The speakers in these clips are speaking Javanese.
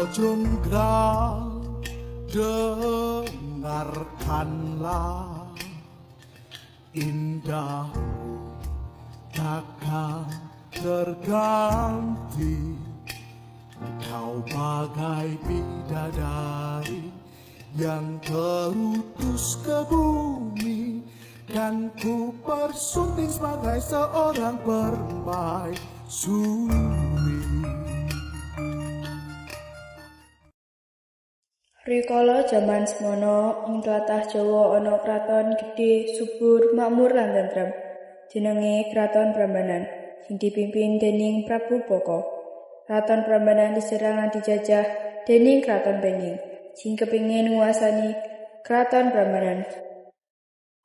Jonggrang, dengarkanlah indah takkan terganti. Kau bagai bidadari yang terutus ke bumi, dan ku bersunting sebagai seorang permaisuri. Rikala jaman semono ing tlatah Jawa ana kraton gedhe, subur, makmur lan tentrem. Jenenge Kraton Prambanan, sing dipimpin dening Prabu Baka. Kraton Prambanan diserang lan dijajah dening Kraton Pengging, sing kepingin nguasani Kraton Prambanan.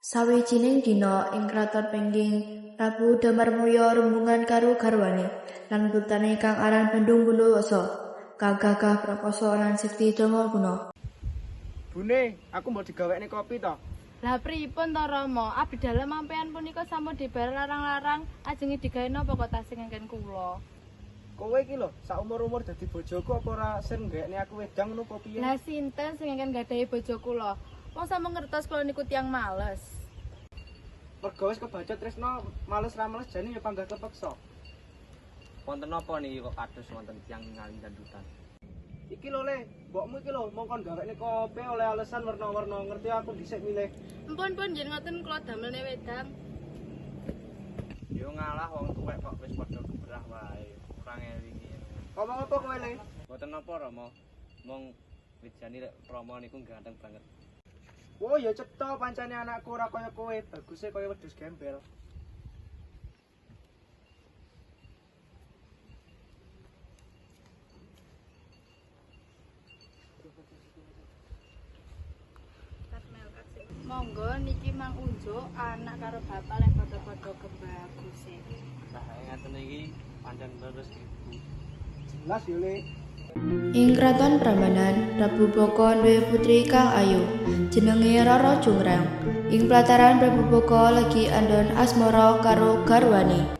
Sawijining dina ing Kraton Pengging, Prabu Damarmoyo rembungan karo garwane lan putrane kang aran Bandung Bondowoso, kang gagah prakoso lan sekti dama guna. Bune, aku mau digawekne kopi to. Lah pripun to Rama? Abdi dalem sampean punika sampun dibar larang-larang, ajenge digawe napa kok tasih ngengken kula. Kowe iki lho, sak umur-umur dadi bojoku apa ora sen nggawekne aku wedang ngono apa piye? Lah sinten sing ngengken gadhahi bojo kula? Wong sampun ngertos kula niku tiyang males. Mergo wis kebaca tresno, males ra males jane ya panggah kepeksa. Wonten napa niki kok kados wonten tiyang ngaling dandutan? Iki lho Le, mbokmu iki lho mongkon gawekne kopi oleh alesan warna-warna, ngerti aku dhisik milih. Empun yen ngoten kula damelne wedang. Yo ngalah wong tuwek kok wis padha gebrah wae. Kurang elingi. Ngomong apa kowe Le? Mboten napa Rama. Mong wijani lek Rama niku ganteng banget. Oh ya cetha pancane anakku ora kaya kowe, baguse kaya wedhus gembel. Monggo niki Mang Unjuk anak karo bapak lek padha-padha kebaguse. Lah ngaten iki pancen terus Ibu. Jelas yo Le. Ing Kraton Prambanan, Prabu Baka duwé putri kang ayu, jenenge Rara Jonggrang. Ing plataran Prabu Baka lagi andon asmara karo garwane.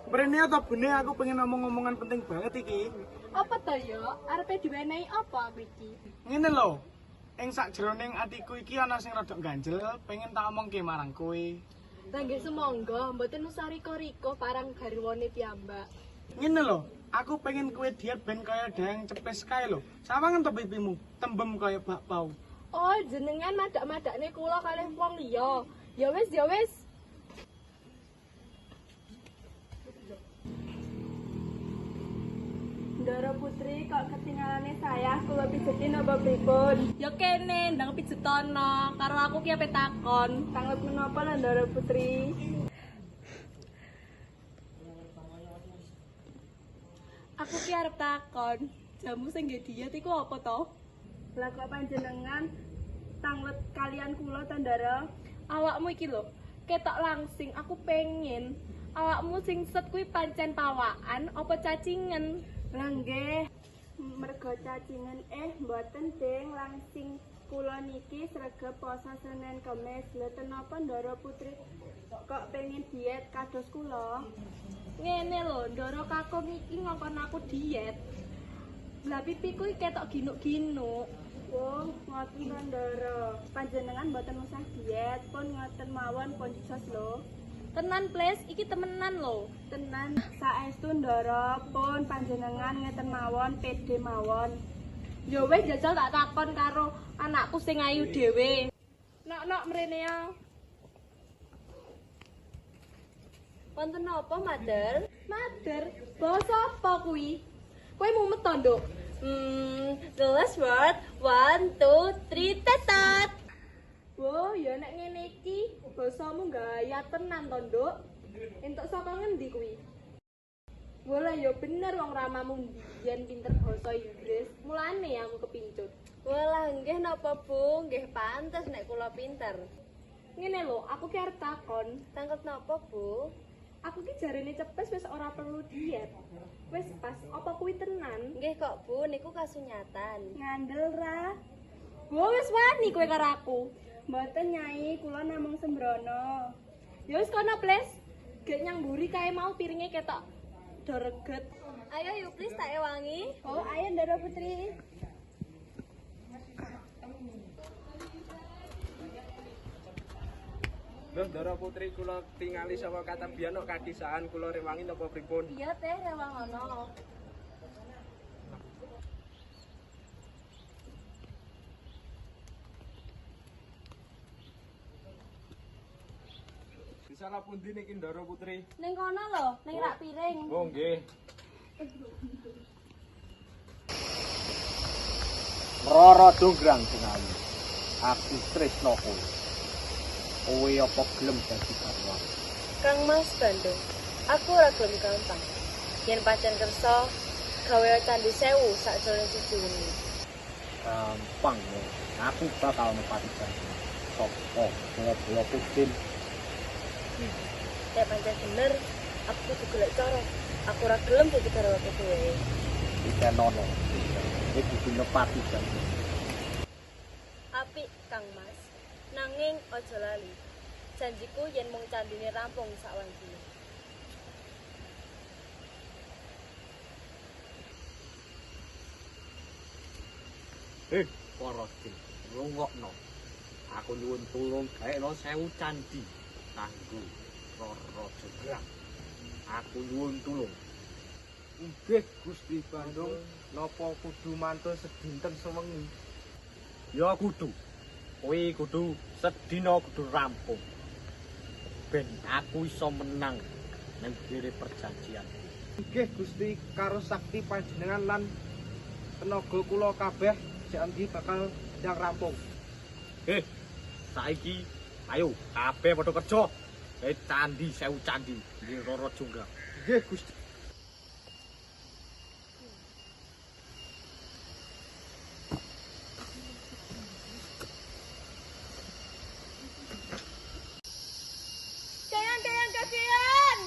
Mrene to Bune, aku pengen ngomong-ngomongan penting banget iki. Apa to ya? Arepe diwenehi apa iki? Ngene lho. Ing sakjroning atiku iki ana sing rada ganjel, pengen tak omongke marang kowe. Lah nggih semangga, mboten usah riko-riko parang garwane piyambak. Ngene lho, aku pengen kowe diet ben kaya dayang cepes kae lho. Sawangen to pipimu, tembem kaya bakpau. Oh, jenengan madak-madakne kula kalih wong liya. Ya wis, ya wis. Ndara Putri kok ketinggalane saya kula pijetin apa pripun? Ya kene ndang pijetono karo aku ki ape takon. Tanggep menapa lho Ndara Putri? Aku ki arep takon, jamu sing nggih diet iku apa to? Lah kok panjenengan tanglet kalian kula ta Ndara? Awakmu iki lho, ketok langsing aku pengen. Awakmu sing set kuwi pancen pawaan apa cacingen? Lah nggih, mergo cacingen mboten ding langsing kula niki sregep poso Senin Kamis. Lha tenapa Ndara Putri kok pengen diet kados kula? Ngene lho, Ndara kakung iki ngongkon aku diet. Lah pipiku iki ketok ginuk-ginuk. Oh, ngoten to Ndara. Panjenengan mboten usah diet, pun ngoten mawon pun jos lho. Tenan ples, iki temenan lho. Tenan saestu Ndara pun panjenengan ngeten mawon, pede mawon. Ya wis jajal tak takon karo anakku sing ayu dhewe. Nok mrene ya. Wonten napa, Mother? Mother, basa apa kuwi? Kowe mumet to, Nduk? The last word, 1, 2, 3, tetot. Wo, ya nek ngene iki basamu gaya tenan to, Nduk. Entuk saka ngendi kuwi? Wala ya bener wong ramamu mbiyen pinter basa Inggris. Mulane aku kepincut. Walah nggih napa, Bu? Nggih pantes nek kula pinter. Ngene lho, aku ki arep takon. Tangkep napa, Bu? Aku ki jarene cepes wis ora perlu diet. Wis pas, apa kuwi tenan? Nggih kok, Bu, niku kasunyatan. Ngandel ra? Wo wis wani kowe karo aku. Mboten Nyai, kula namung sembrono. Ya wis kono, Ples. Gek nyang mburi kae mau piringe ketok do reget. Ayo yuk please tak ewangi. Oh, ayo Ndara Putri. Lho Ndara Putri kula tingali saka Katabian kok kadisahan kula rewangi napa pripun? Iya teh rewangono. Salah pundi niki Ndara Putri? Ning kono lho, ning rak piring. Oh nggih. Roro Jonggrang Singayu. Aku tresno kowe. Kowe apa gelem dadi garwa? Kang Mas Bandung, aku ora gelem gampang. Yen pancen kersa, gawe candi 1000 sakjroning siji wengi. Gampang lho. Aku bakal nepati janji. Sopo bola Putin. Nek pancen bener, aku kudu golek cara. Aku ora gelem dadi garwa kowe. Iki nono. Iki kudu nepati janji. Apik Kang Mas. Nanging aja lali. Janjiku yen mung candine rampung sak wancine. Para Jin, rungokno. Aku nyuwun tulung gaekno 1000 candi kanggo Roro Jonggrang. Aku nyuwun tulung. Nggih Gusti Bandung, napa kudu mantul sedinten sewengi? Ya kudu. Kowe kudu sedina kudu rampung. Ben aku iso menang nang gere perjanjian. Nggih Gusti, karo sakti panjenengan lan tenaga kula kabeh janji bakal yang rampung. Saiki ayo kabeh padha kerja. Candi 1000 candi nggih Roro Jonggrang. Nggih Gusti. Kakean.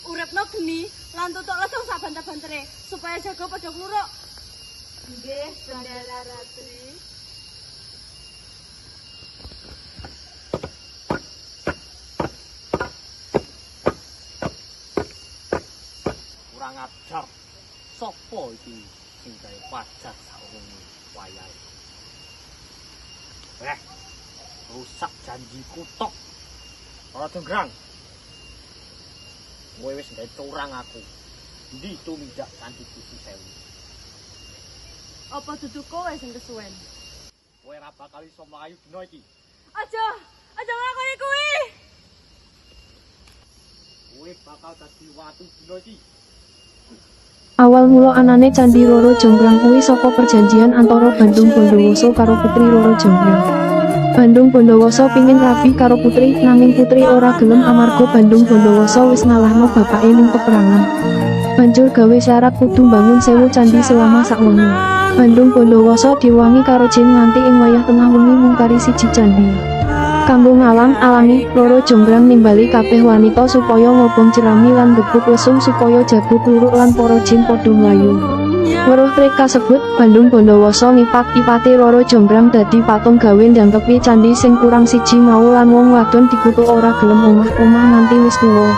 Uripno geni lan tutuk lesung sak banter-bantere supaya jaga padha kluruk. Nggih, Bendara Ratri. Kurang ajar. Sopo iki sing gawe pajak saurung wayahe? Rusak janjiku tok. Roro Jonggrang. Kowe wis gawe curang aku. Ndi tumindak candi Gusti 1000. Apa dudu kowe sing kesuwen? Kowe ora bakal iso mlayu dina iki. Aja ngakoni kuwi. Kowe bakal dadi watu dina iki. Awal mula anane Candi Roro Jonggrang kuwi saka perjanjian antara Bandung Bondowoso karo Putri Roro Jonggrang. Bandung Bondowoso pingin rabi karo Putri, nanging Putri ora gelem amarga Bandung Bondowoso wis ngalahno bapake ning peperangan. Banjur gawe syarat kudu mbangun 1000 candi selama sak wengi. Bandung Bondowoso diwangi karo jin nganti ing wayah tengah wengi mungkari siji candi. Kanggo ngalang-alangi, Roro Jonggrang nimbali kabeh wanita supaya ngobong jerami lan gebuk lesung supaya jago kluruk lan para jin padha mlayu. Weruh trik kasebut, Bandung Bondowoso ngipak-ipati Roro Jonggrang dadi patung gawe njangkepi candi sing kurang siji mau lan wong wadon dikutuk ora gelem omah-omah nganti wis tuwa.